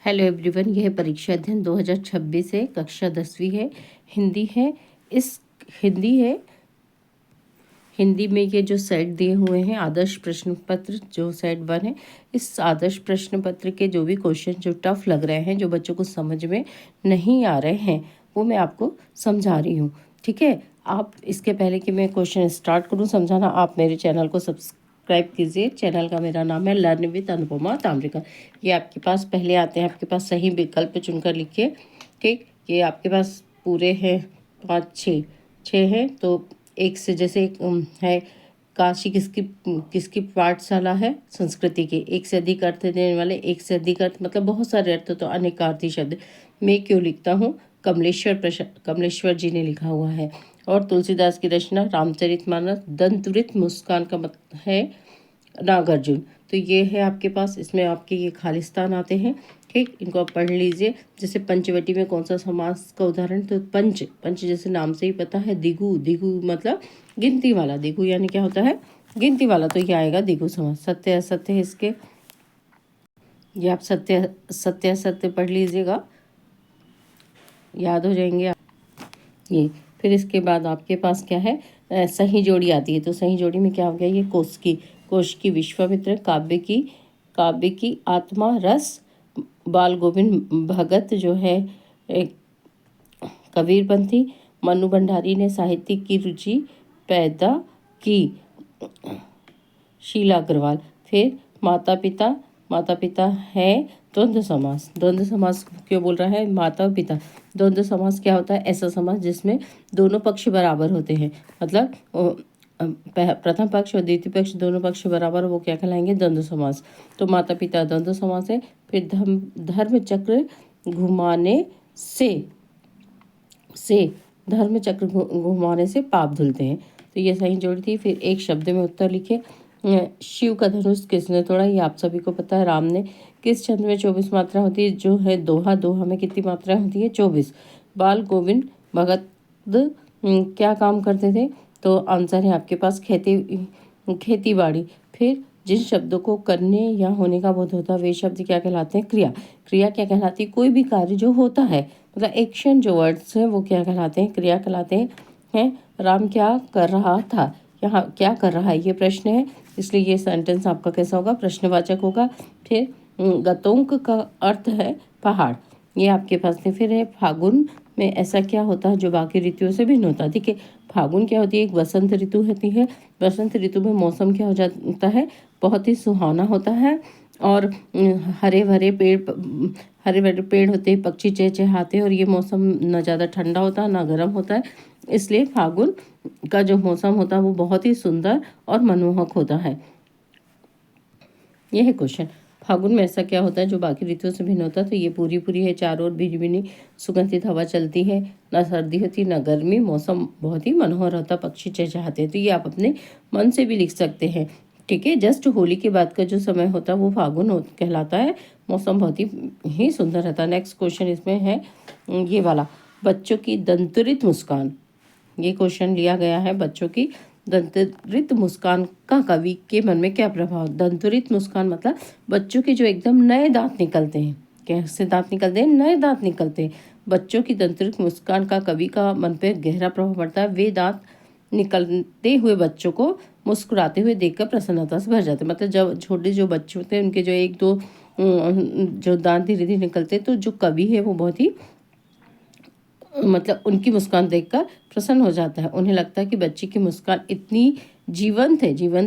Hello everyone, यह परीक्षा अध्ययन 2026 है। कक्षा 10वीं है। हिंदी है। इस हिंदी है। हिंदी में ये जो सेट दिए हुए हैं आदर्श प्रश्न पत्र, जो सेट 1 है, इस आदर्श प्रश्न पत्र के जो भी क्वेश्चन जो टफ लग रहे हैं, जो बच्चों को समझ में नहीं आ रहे हैं, वो मैं आपको समझा रही हूँ। ठीक है। आप इसके पहले कि मैं क्वेश्चन स्टार्ट करूँ समझाना, आप मेरे चैनल को सब्सक्राइब कीजिए। चैनल का मेरा नाम है लर्न विद अनुपमा ताम्रिका। ये आपके पास पहले आते हैं, आपके पास सही विकल्प चुनकर लिखिए। ठीक, ये आपके पास पूरे हैं 5 6 हैं। तो एक से जैसे एक है काशी किसकी किसकी पाठशाला है, संस्कृति की। एक से अधिक अर्थ देने वाले, एक से अधिक अर्थ मतलब बहुत सारे अर्थ, तो अनेकार्थी शब्द। मैं क्यों लिखता हूँ, कमलेश्वर जी ने लिखा हुआ है। और तुलसीदास की रचना रामचरितमानस। दंतवृत्त मुस्कान का मतलब है नागार्जुन। तो ये है आपके पास, इसमें आपके ये खालिस्तान आते हैं। ठीक, इनको आप पढ़ लीजिए। जैसे पंचवटी में कौन सा समास का उदाहरण, तो पंच पंच जैसे नाम से ही पता है। दिगु दिगु मतलब गिनती वाला। दिगु यानी क्या होता है, गिनती वाला। तो ये आएगा दिगु समास। सत्य असत्य है इसके, ये आप सत्य सत्य असत्य पढ़ लीजिएगा, याद हो जाएंगे ये। फिर इसके बाद आपके पास क्या है, सही जोड़ी आती है। तो सही जोड़ी में क्या हो गया, ये कोश की विश्वामित्र, काव्य की आत्मा रस, बाल गोविंद भगत जो है कबीरपंथी, मनु भंडारी ने साहित्य की रुचि पैदा की, शीला अग्रवाल। फिर माता पिता है द्वंद्व समास क्यों बोल रहा है, माता पिता। द्वंद्व समास क्या होता है, ऐसा समास जिसमें दोनों पक्ष बराबर होते हैं। मतलब प्रथम पक्ष और द्वितीय पक्ष दोनों पक्ष बराबर, वो क्या कहलाएंगे, द्वंद्व समास। तो माता पिता द्वंद्व समास है। फिर धर्म चक्र घुमाने से पाप धुलते हैं। तो ये सही जोड़ी थी। फिर एक शब्द में उत्तर लिखे। शिव का धनुष किसने तोड़ा, ये आप सभी को पता है, राम ने। किस छंद में 24 मात्रा होती है, जो है दोहा। दोहा में कितनी मात्रा होती है, 24। बाल गोविंद भगत क्या काम करते थे, तो आंसर है आपके पास खेती बाड़ी। फिर जिन शब्दों को करने या होने का बोध होता है, वे शब्द क्या कहलाते हैं, क्रिया। क्रिया क्या कहलाती है, कोई भी कार्य जो होता है, मतलब एक्शन जो वर्ड्स हैं, वो क्या कहलाते हैं, क्रिया कहलाते हैं। राम क्या कर रहा था, यहाँ क्या कर रहा है, ये प्रश्न है, इसलिए ये सेंटेंस आपका कैसा होगा, प्रश्नवाचक होगा। फिर गतोंक का अर्थ है पहाड़, ये आपके पास थे। फिर है फागुन में ऐसा क्या होता है जो बाकी ऋतुओं से भिन्न होता है। ठीक है, फागुन क्या होती है, एक वसंत ऋतु होती है। वसंत ऋतु में मौसम क्या हो जाता है, बहुत ही सुहाना होता है। और हरे भरे पेड़ होते हैं, पक्षी चहचहाते हैं, और ये मौसम न ज़्यादा ठंडा होता है ना गर्म होता है। इसलिए फागुन का जो मौसम होता है वो बहुत ही सुंदर और मनमोहक होता है। यह है क्वेश्चन, फागुन में ऐसा क्या होता है जो बाकी ऋतुओं से भिन्न होता है। तो ये पूरी है, चारों ओर भिनी भिनी सुगंधित हवा चलती है, ना सर्दी होती ना गर्मी, मौसम बहुत ही मनोहर होता, पक्षी चहचहाते हैं। तो ये आप अपने मन से भी लिख सकते हैं। ठीक है, जस्ट होली के बाद का जो समय होता है वो फागुन कहलाता है। मौसम बहुत ही सुंदर रहता है। नेक्स्ट क्वेश्चन इसमें है ये वाला, बच्चों की दंतरित मुस्कान। ये क्वेश्चन लिया गया है, बच्चों की दंतरित मुस्कान का कवि के मन में क्या प्रभाव। दंतरित मुस्कान मतलब बच्चों के जो एकदम नए दांत निकलते हैं, कैसे दांत निकलते हैं, नए दांत निकलते हैं। बच्चों की दंतरित मुस्कान का कवि का मन पे गहरा प्रभाव पड़ता है। वे दांत निकलते हुए बच्चों को मुस्कुराते हुए देखकर प्रसन्नता से भर जाते हैं। मतलब जब छोटे जो बच्चे होते हैं उनके जो एक दो जो दांत धीरे धीरे निकलते हैं, तो जो कवि है वो बहुत ही मतलब उनकी मुस्कान देखकर प्रसन्न हो जाता है। उन्हें लगता है कि बच्चे की मुस्कान इतनी जीवंत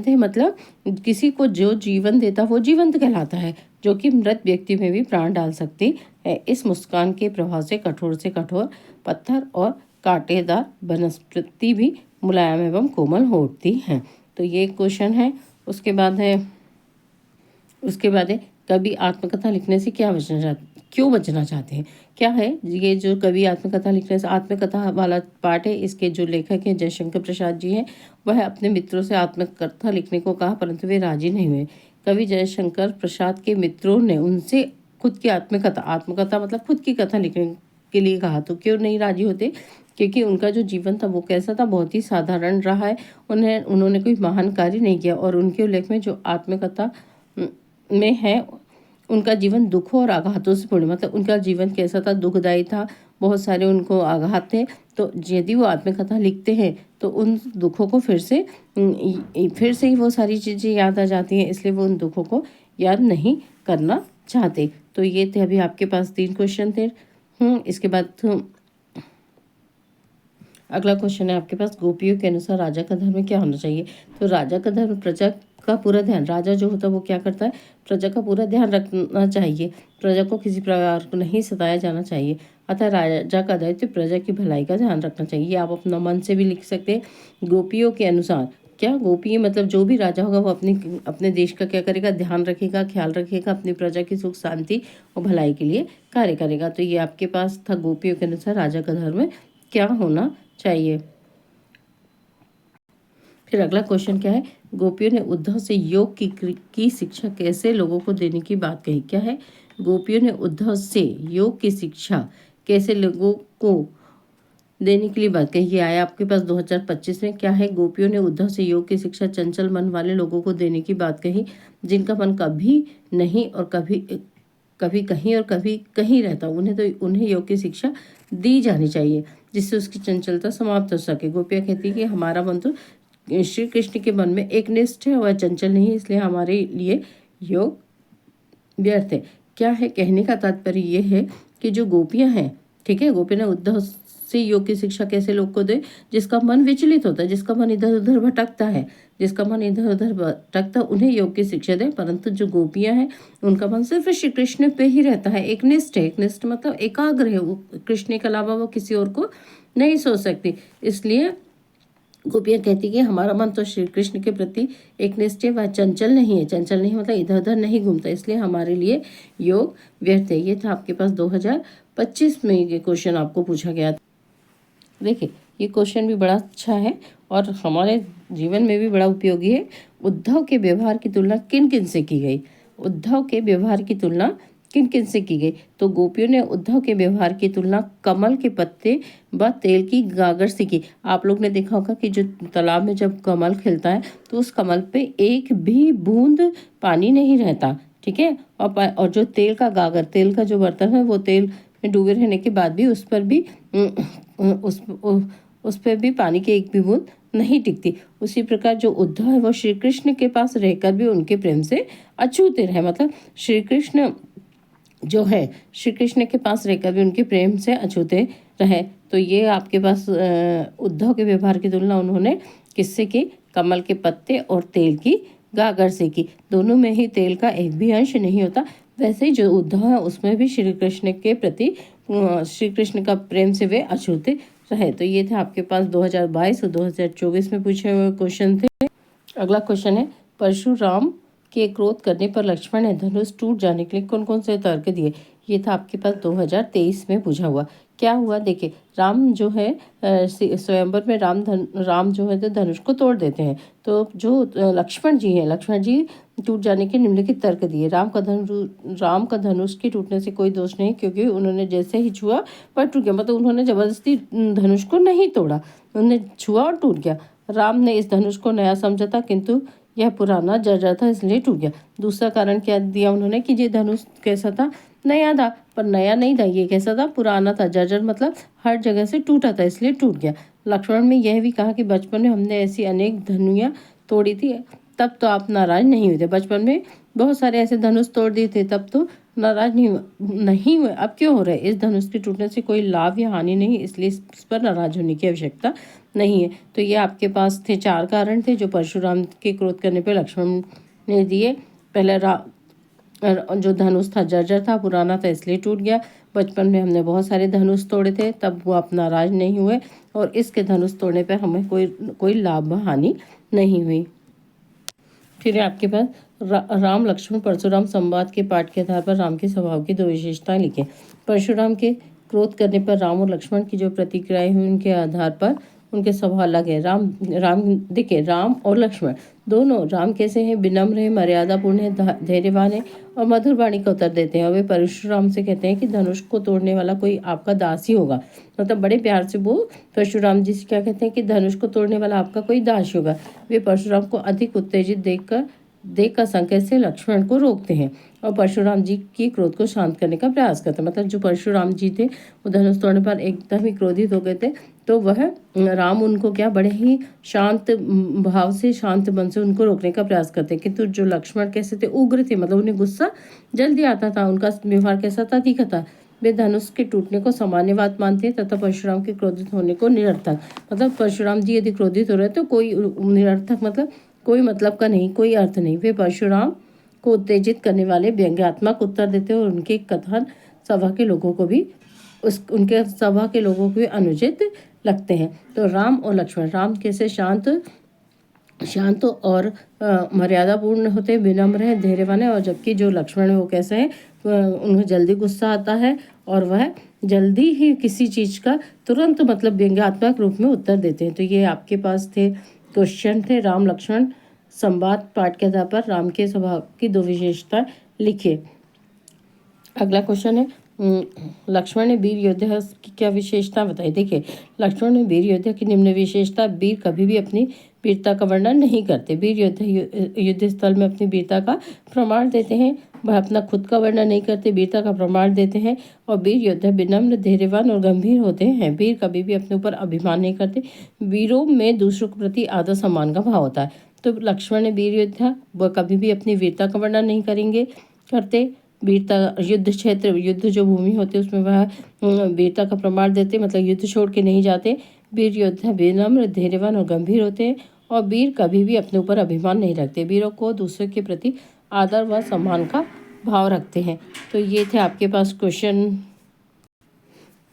है मतलब किसी को जो जीवन देता वो जीवंत कहलाता है, जो कि मृत व्यक्ति में भी प्राण डाल सकती है। इस मुस्कान के प्रभाव से कठोर पत्थर और कांटेदार वनस्पति भी मुलायम एवं कोमल हो उठती हैं। तो ये क्वेश्चन है। उसके बाद है कवि आत्मकथा लिखने से क्यों बचना चाहते हैं। क्या है ये जो कवि आत्मकथा लिखने से, आत्मकथा वाला पार्ट है, इसके जो लेखक हैं जयशंकर प्रसाद जी हैं, वह अपने मित्रों से आत्मकथा लिखने को कहा, परंतु वे राजी नहीं हुए। कवि जयशंकर प्रसाद के मित्रों ने उनसे खुद की आत्मकथा मतलब खुद की कथा लिखने के लिए कहा, तो क्यों नहीं राजी होते, क्योंकि उनका जो जीवन था वो कैसा था, बहुत ही साधारण रहा है। उन्होंने कोई महान कार्य नहीं किया, और उनके उल्लेख में जो आत्मकथा में है उनका जीवन दुखों और आघातों से पूर्ण, मतलब उनका जीवन कैसा था, दुखदायी था, बहुत सारे उनको आघात थे। तो यदि वो आत्मकथा लिखते हैं तो उन दुखों को फिर से ही वो सारी चीज़ें याद आ जाती हैं, इसलिए वो उन दुखों को याद नहीं करना चाहते। तो ये थे अभी आपके पास 3 क्वेश्चन थे। इसके बाद अगला क्वेश्चन है आपके पास, गोपियों के अनुसार राजा का धर्म क्या होना चाहिए। तो राजा का धर्म प्रजा का पूरा ध्यान, राजा जो होता है वो क्या करता है, प्रजा का पूरा ध्यान रखना चाहिए, प्रजा को किसी प्रकार को नहीं सताया जाना चाहिए। अतः राजा का दायित्व प्रजा की भलाई का ध्यान रखना चाहिए। ये आप अपना मन से भी लिख सकते हैं। गोपियों के अनुसार, क्या गोपी मतलब जो भी राजा होगा वो अपने देश का क्या करेगा, ध्यान रखेगा, ख्याल रखेगा, अपनी प्रजा की सुख शांति और भलाई के लिए कार्य करेगा। तो ये आपके पास था गोपियों के अनुसार राजा का धर्म क्या होना चाहिए। फिर अगला क्वेश्चन क्या है, गोपियों ने उद्धव से योग की शिक्षा कैसे लोगों को देने की बात कही। क्या है, गोपियों ने उद्धव से योग की शिक्षा कैसे लोगों को देने के लिए बात कही। ये आया आपके पास 2025 में। क्या है, गोपियों ने उद्धव से योग की शिक्षा चंचल मन वाले लोगों को देने की बात कही, जिनका मन कभी नहीं और कभी कहीं और कभी कहीं रहता, उन्हें योग की शिक्षा दी जानी चाहिए, जिससे उसकी चंचलता समाप्त हो सके। गोपियाँ कहती है कि हमारा मन तो श्री कृष्ण के मन में एक निष्ठ है, वह चंचल नहीं है, इसलिए हमारे लिए योग व्यर्थ है। क्या है, कहने का तात्पर्य ये है कि जो गोपियाँ हैं, ठीक है, गोपी ने उद्धव से योग की शिक्षा कैसे लोग को दे, जिसका मन विचलित होता है, जिसका मन इधर उधर भटकता है, उन्हें योग की शिक्षा दे। परंतु जो गोपियां हैं उनका मन सिर्फ श्री कृष्ण पे ही रहता है, एकनिष्ठ है। एकनिष्ठ मतलब एकाग्र है, वो कृष्ण के अलावा वो किसी और को नहीं सोच सकती। इसलिए गोपियाँ कहती कि हमारा मन तो श्री कृष्ण के प्रति एकनिष्ठ है, वह चंचल नहीं है। चंचल नहीं मतलब इधर उधर नहीं घूमता, इसलिए हमारे लिए योग व्यर्थ है। ये था आपके पास 2025 में ये क्वेश्चन आपको पूछा गया था। देखिए, ये क्वेश्चन भी बड़ा अच्छा है और हमारे जीवन में भी बड़ा उपयोगी है। उद्धव के व्यवहार की तुलना किन किन से की गई। उद्धव के व्यवहार की तुलना किन किन से की गई। तो गोपियों ने उद्धव के व्यवहार की तुलना कमल के पत्ते व तेल की गागर से की। आप लोग ने देखा होगा कि जो तालाब में जब कमल खिलता है तो उस कमल पे एक भी बूंद पानी नहीं रहता, ठीक है। और जो तेल का गागर, तेल का जो बर्तन है, वो तेल में डूबे रहने के बाद भी उस पर भी पानी की एक भी बूंद नहीं टिकती। उसी प्रकार जो उद्धव है वो श्री कृष्ण के पास रहकर भी उनके प्रेम से अछूते रहे, मतलब श्री कृष्ण जो है श्री कृष्ण के पास रहकर भी उनके प्रेम से अछूते रहे। तो ये आपके पास उद्धव के व्यवहार की तुलना उन्होंने किससे की, कमल के पत्ते और तेल की गागर से की। दोनों में ही तेल का एक भी अंश नहीं होता। वैसे ही जो उद्धव है उसमें भी श्री कृष्ण के प्रति श्री कृष्ण का प्रेम से वे अछूते रहे। तो ये थे आपके पास 2022 और 2024 में पूछे हुए क्वेश्चन थे। अगला क्वेश्चन है, परशुराम के क्रोध करने पर लक्ष्मण ने धनुष टूट जाने के लिए कौन कौन से तर्क दिए। ये था आपके पास 2023 में पूछा हुआ। क्या हुआ, देखिए, राम जो है स्वयंवर में राम जो है तो धनुष को तोड़ देते हैं। तो जो लक्ष्मण जी टूट जाने के निम्नलिखित तर्क दिए। राम का धनुष के टूटने से कोई दोष नहीं, क्योंकि उन्होंने जैसे ही छुआ पर टूट गया, मतलब उन्होंने जबरदस्ती धनुष को नहीं तोड़ा, उन्होंने छुआ और टूट गया। राम ने इस धनुष को नया समझा था, किंतु यह पुराना जर्जर था, इसलिए टूट गया। दूसरा कारण क्या दिया उन्होंने कि ये धनुष कैसा था, नया था, पर नया नहीं था, ये कैसा था, पुराना था। जर्जर मतलब हर जगह से टूटा था, इसलिए टूट गया। लक्ष्मण ने यह भी कहा कि बचपन में हमने ऐसी अनेक धनुइयाँ तोड़ी थी, तब तो आप नाराज नहीं हुए थे। बचपन में बहुत सारे ऐसे धनुष तोड़ दिए थे, तब तो नाराज नहीं हुए, अब क्यों हो रहे। इस धनुष के टूटने से कोई लाभ या हानि नहीं, इसलिए इस पर नाराज होने की आवश्यकता नहीं है। तो ये आपके पास थे 4 कारण थे जो परशुराम के क्रोध करने पर लक्ष्मण ने दिए। पहला, जो धनुष था जर्जर था, पुराना था, इसलिए टूट गया। बचपन में हमने बहुत सारे धनुष तोड़े थे, तब वो आप नाराज नहीं हुए, और इसके धनुष तोड़ने पर हमें कोई लाभ हानि नहीं हुई। फिर आपके पास राम लक्ष्मण परशुराम संवाद के पाठ के आधार पर राम के स्वभाव की 2 विशेषताएं लिखें। परशुराम के क्रोध करने पर राम और लक्ष्मण की जो प्रतिक्रियाएं हुई उनके आधार पर उनके स्वभाव अलग है। देखिए, राम और लक्ष्मण दोनों, राम कैसे हैं, विनम्र है, मर्यादापूर्ण है, धैर्यवान है और मधुर वाणी का उत्तर देते हैं। और वे परशुराम से कहते हैं कि धनुष को तोड़ने वाला कोई आपका दास ही होगा, मतलब बड़े प्यार से वो परशुराम जी से क्या कहते हैं कि धनुष को तोड़ने वाला आपका कोई दास होगा। वे परशुराम को अधिक उत्तेजित देखकर देखकर संकेत से लक्ष्मण को रोकते हैं और परशुराम जी के क्रोध को शांत करने का प्रयास करते हैं। मतलब जो परशुराम जी थे वो धनुष तोड़ने पर एकदम ही क्रोधित हो गए थे, तो वह राम उनको क्या बड़े ही शांत भाव से, शांत मन से उनको रोकने का प्रयास करते हैं। किंतु जो लक्ष्मण कैसे थे, उग्र थे, मतलब उन्हें गुस्सा जल्दी आता था, उनका व्यवहार कैसा था, तीखा था। वे धनुष के टूटने को सामान्य बात मानते हैं तथा परशुराम के क्रोधित होने को निरर्थक, मतलब परशुराम जी यदि क्रोधित हो रहे तो कोई निरर्थक, मतलब कोई मतलब का नहीं, कोई अर्थ नहीं। वे परशुराम को उत्तेजित करने वाले व्यंग्यात्मक उत्तर देते हैं और उनके कथन सभा के लोगों को भी अनुचित लगते हैं। तो राम और लक्ष्मण, राम कैसे शांत और मर्यादापूर्ण होते हैं, विनम्र है, धैर्यवान है, और जबकि जो लक्ष्मण है वो कैसे हैं, उन्हें जल्दी गुस्सा आता है और वह जल्दी ही किसी चीज़ का तुरंत मतलब व्यंग्यात्मक रूप में उत्तर देते हैं। तो ये आपके पास थे क्वेश्चन थे। राम लक्ष्मण संवाद पाठ के आधार पर राम के स्वभाव की 2 विशेषता लिखिए। अगला क्वेश्चन है, लक्ष्मण ने वीर योद्धा की क्या विशेषता बताई। देखिए, लक्ष्मण ने वीर योद्धा की निम्न विशेषता: वीर कभी भी अपनी वीरता का वर्णन नहीं करते। वीर योद्धा युद्ध स्थल में अपनी वीरता का प्रमाण देते हैं। वह अपना खुद का वर्णन नहीं करते, वीरता का प्रमाण देते हैं। और वीर योद्धा विनम्र, धैर्यवान और गंभीर होते हैं। वीर कभी भी अपने ऊपर अभिमान नहीं करते। वीरों में दूसरों के प्रति आदर सम्मान का भाव होता है। तो लक्ष्मण ने वीर योद्धा, वह कभी भी अपनी वीरता का वर्णन नहीं करते। वीरता, युद्ध क्षेत्र, युद्ध जो भूमि होती है उसमें वह वीरता का प्रमाण देते, मतलब युद्ध छोड़ के नहीं जाते। वीर योद्धा विनम्र, धैर्यवान और गंभीर होते हैं। और वीर कभी भी अपने ऊपर अभिमान नहीं रखते। वीरों को दूसरों के प्रति आदर व सम्मान का भाव रखते हैं। तो ये थे आपके पास क्वेश्चन।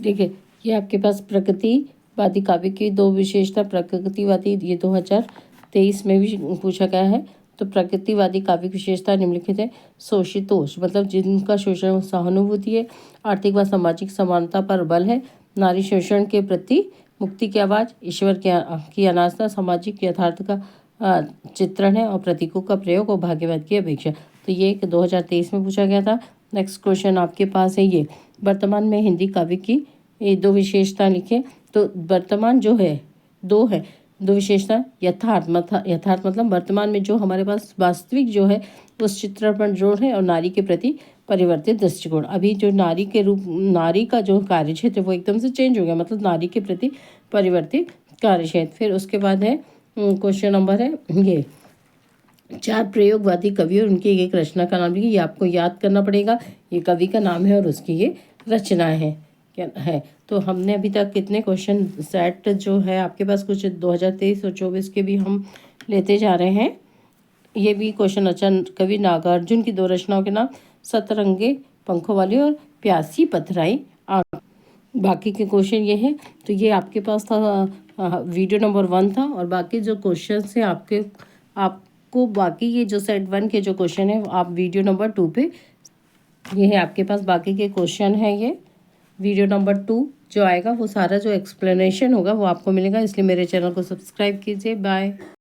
देखिए, ये आपके पास प्रकृतिवादी काव्य की 2 विशेषता। प्रकृतिवादी ये 2023 में भी पूछा गया है। तो प्रकृतिवादी काव्य विशेषता निम्नलिखित है: शोषितोष, मतलब जिनका शोषण सहानुभूति है। आर्थिक व सामाजिक समानता पर बल है। नारी शोषण के प्रति मुक्ति की आवाज़। ईश्वर की अनास्था। सामाजिक यथार्थ का चित्रण है। और प्रतीकों का प्रयोग और भाग्यवाद की अपेक्षा। तो ये 2023 में पूछा गया था। नेक्स्ट क्वेश्चन आपके पास है ये: वर्तमान में हिंदी काव्य की ये 2 विशेषता लिखें। तो वर्तमान जो है 2 विशेषता। यथार्थ मतलब वर्तमान में जो हमारे पास वास्तविक जो है उस चित्रण पर जोर है। और नारी के प्रति परिवर्तित दृष्टिकोण। अभी जो नारी का जो कार्यक्षेत्र वो एकदम से चेंज हो गया, मतलब नारी के प्रति परिवर्तित कार्यक्षेत्र। फिर उसके बाद है क्वेश्चन नंबर है ये: 4 प्रयोगवादी कवि और उनकी एक रचना का नाम लिखिए। ये आपको याद करना पड़ेगा, ये कवि का नाम है और उसकी ये रचनाएं हैं क्या है। तो हमने अभी तक कितने क्वेश्चन सेट जो है आपके पास, कुछ 2023 और 24 के भी हम लेते जा रहे हैं। ये भी क्वेश्चन अच्छा। कवि नागार्जुन की 2 रचनाओं के नाम: सतरंगे पंखों वाली और प्यासी पथराई आँख। बाकी के क्वेश्चन ये हैं। तो ये आपके पास था वीडियो नंबर 1 था। और बाकी जो क्वेश्चन है आपको बाकी ये जो सेट 1 के जो क्वेश्चन है आप वीडियो नंबर 2 पे, ये है आपके पास बाकी के क्वेश्चन है। ये वीडियो नंबर 2 जो आएगा वो सारा जो एक्सप्लेनेशन होगा वो आपको मिलेगा। इसलिए मेरे चैनल को सब्सक्राइब कीजिए। बाय।